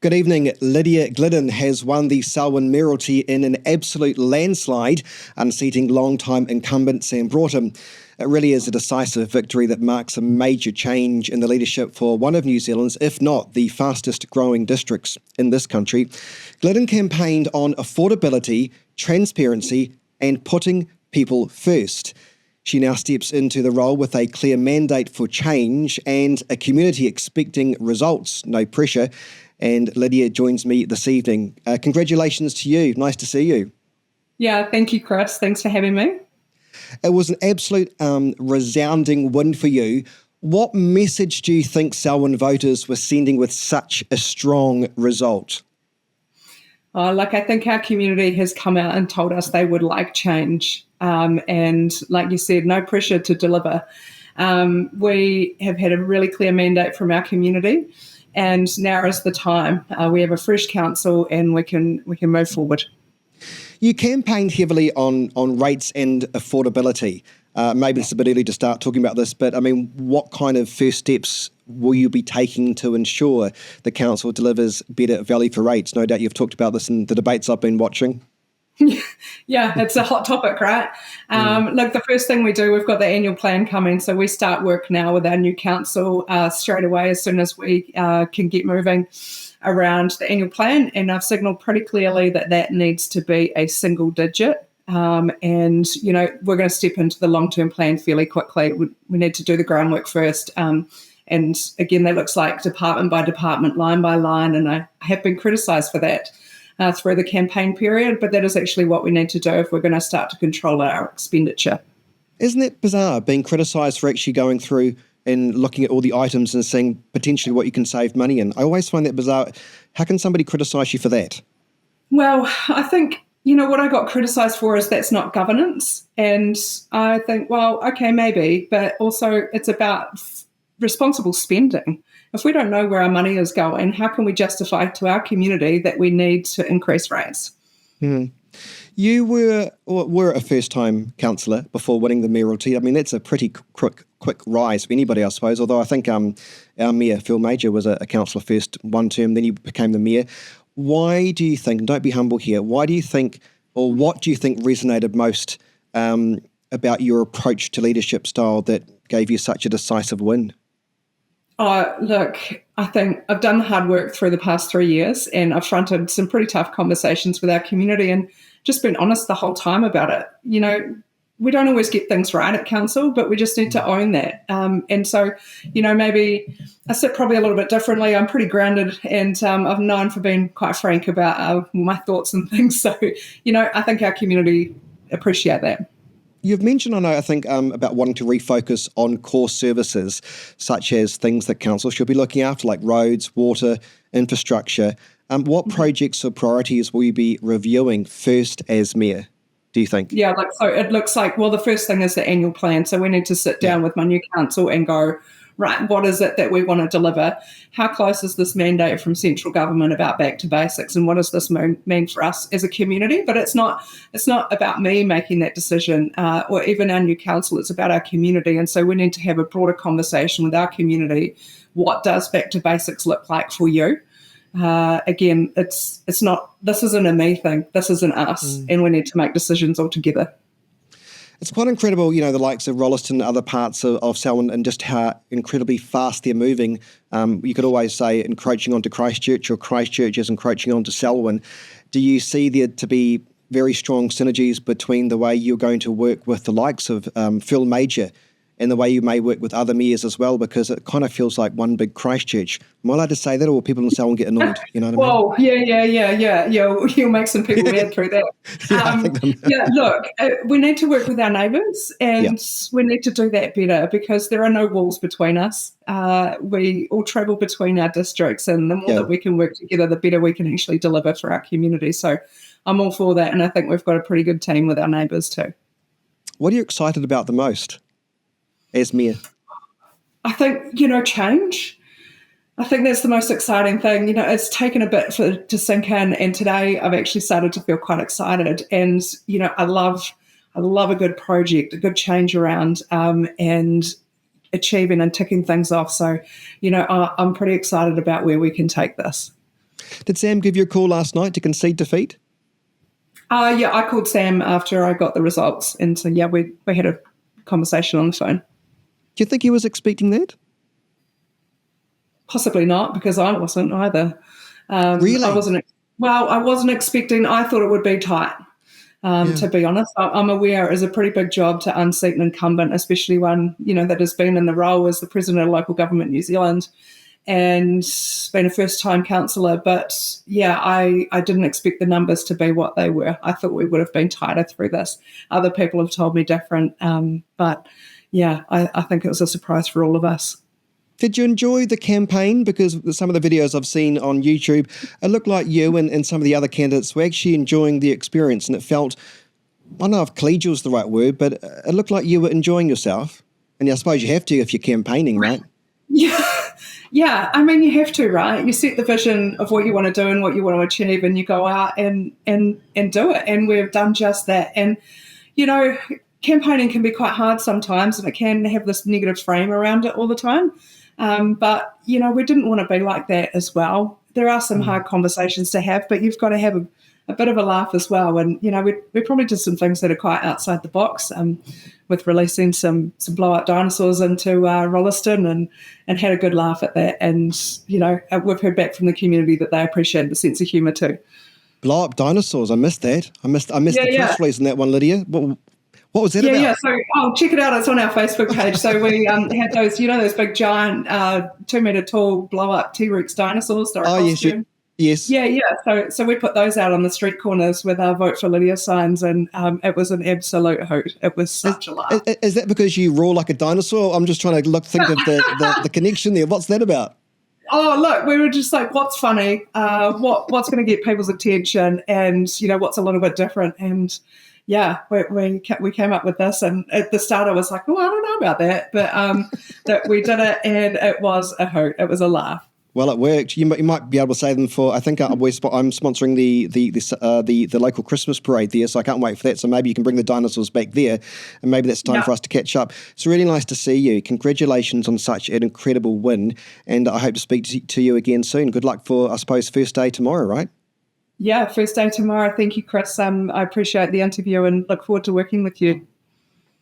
Good evening. Lydia Gliddon has won the Selwyn mayoralty in an absolute landslide, unseating long-time incumbent Sam Broughton. It really is a decisive victory that marks a major change in the leadership for one of New Zealand's, if not the fastest growing districts in this country. Gliddon campaigned on affordability, transparency and putting people first. She now steps into the role with a clear mandate for change and a community expecting results, no pressure. And Lydia joins me this evening. Congratulations to you. Nice to see you. Yeah, thank you, Chris. Thanks for having me. It was an absolute resounding win for you. What message do you think Selwyn voters were sending with such a strong result? I think our community has come out and told us they would like change. And like you said, no pressure to deliver. We have had a really clear mandate from our community. And now is the time. We have a fresh council and we can move forward. You campaigned heavily on rates and affordability. Maybe it's a bit early to start talking about this, but I mean, what kind of first steps will you be taking to ensure the council delivers better value for rates? No doubt you've talked about this in the debates I've been watching. Yeah, it's a hot topic, right? Look, the first thing we do, we've got the annual plan coming, so we start work now with our new council straight away as soon as we can get moving around the annual plan, and I've signalled pretty clearly that needs to be a single digit. And, we're going to step into the long-term plan fairly quickly. We need to do the groundwork first. And again, that looks like department by department, line by line, and I have been criticised for that through the campaign period, but that is actually what we need to do if we're going to start to control our expenditure. Isn't it bizarre being criticised for actually going through and looking at all the items and seeing potentially what you can save money in? I always find that bizarre. How can somebody criticise you for that? Well, I think, what I got criticised for is that's not governance. And I think, well, okay, maybe, but also it's about responsible spending. If we don't know where our money is going, how can we justify to our community that we need to increase rates? You were a first-time councillor before winning the mayoralty. I mean, that's a pretty quick rise for anybody, I suppose, although I think our Mayor, Phil Major, was a councillor first one term, then he became the Mayor. Why do you think, and don't be humble here, why do you think, or what do you think resonated most about your approach to leadership style that gave you such a decisive win? Look, I think I've done the hard work through the past 3 years and I've fronted some pretty tough conversations with our community and just been honest the whole time about it. We don't always get things right at council, but we just need to own that. And so, maybe I sit probably a little bit differently. I'm pretty grounded and I've known for being quite frank about my thoughts and things. So, I think our community appreciate that. You've mentioned, I think, about wanting to refocus on core services, such as things that council should be looking after, like roads, water, infrastructure. What projects or priorities will you be reviewing first as Mayor, do you think? Yeah, so it looks like, well, the first thing is the annual plan. So we need to sit down with my new council and go, right, what is it that we want to deliver? How close is this mandate from central government about back to basics? And what does this mean for us as a community? But it's not about me making that decision or even our new council. It's about our community. And so we need to have a broader conversation with our community. What does back to basics look like for you? Again, it's not, this isn't a me thing. This is an us. And we need to make decisions all together. It's quite incredible, the likes of Rolleston and other parts of Selwyn and just how incredibly fast they're moving. You could always say encroaching onto Christchurch or Christchurch is encroaching onto Selwyn. Do you see there to be very strong synergies between the way you're going to work with the likes of Phil Major and the way you may work with other mayors as well, because it kind of feels like one big Christchurch. Am I allowed to say that, or will people in Selwyn get annoyed? You know what I mean? Well, yeah. You'll make some people mad through that. Look, we need to work with our neighbours and we need to do that better because there are no walls between us. We all travel between our districts and the more that we can work together, the better we can actually deliver for our community. So I'm all for that and I think we've got a pretty good team with our neighbours too. What are you excited about the most as Mayor? I think, change. I think that's the most exciting thing. It's taken a bit to sink in, and today I've actually started to feel quite excited. And, I love a good project, a good change around, and achieving and ticking things off. So, I'm pretty excited about where we can take this. Did Sam give you a call last night to concede defeat? Yeah, I called Sam after I got the results, and so yeah, we had a conversation on the phone. Do you think he was expecting that? Possibly not, because I wasn't either. Really? I wasn't expecting. I thought it would be tight. To be honest, I'm aware it is a pretty big job to unseat an incumbent, especially one that has been in the role as the president of local government New Zealand and been a first-time councillor. But yeah, I didn't expect the numbers to be what they were. I thought we would have been tighter through this. Other people have told me different, but yeah, I think it was a surprise for all of us. Did you enjoy the campaign? Because some of the videos I've seen on YouTube, it looked like you and some of the other candidates were actually enjoying the experience, and it felt, I don't know if collegial is the right word, but it looked like you were enjoying yourself. And I suppose you have to if you're campaigning, right? Yeah. I mean, you have to, right? You set the vision of what you want to do and what you want to achieve, and you go out and do it. And we've done just that. And, campaigning can be quite hard sometimes, and it can have this negative frame around it all the time. But, we didn't want to be like that as well. There are some hard conversations to have, but you've got to have a bit of a laugh as well. And, we probably did some things that are quite outside the box, with releasing some blow-up dinosaurs into Rolleston and had a good laugh at that. And, we've heard back from the community that they appreciate the sense of humour too. Blow-up dinosaurs, I missed that. I missed the press release in that one, Lydia. What was that about? Yeah. So, check it out. It's on our Facebook page. So we had those, those big giant 2-metre tall blow-up T-Rex dinosaurs. Yes. Yeah. So we put those out on the street corners with our Vote for Lydia signs, and it was an absolute hoot. It was such a laugh. Is that because you roar like a dinosaur? I'm just trying to think of the connection there. What's that about? Oh, look, we were just like, what's funny? What's going to get people's attention? And, what's a little bit different? And yeah, we came up with this, and at the start I was like, oh, I don't know about that, but that we did it, and it was a hoot. It was a laugh. Well, it worked. You might be able to save them for. I think I'm sponsoring the local Christmas parade there, so I can't wait for that. So maybe you can bring the dinosaurs back there, and maybe that's time for us to catch up. It's really nice to see you. Congratulations on such an incredible win, and I hope to speak to you again soon. Good luck for, I suppose, first day tomorrow, right? Yeah, first day tomorrow. Thank you, Chris. I appreciate the interview and look forward to working with you.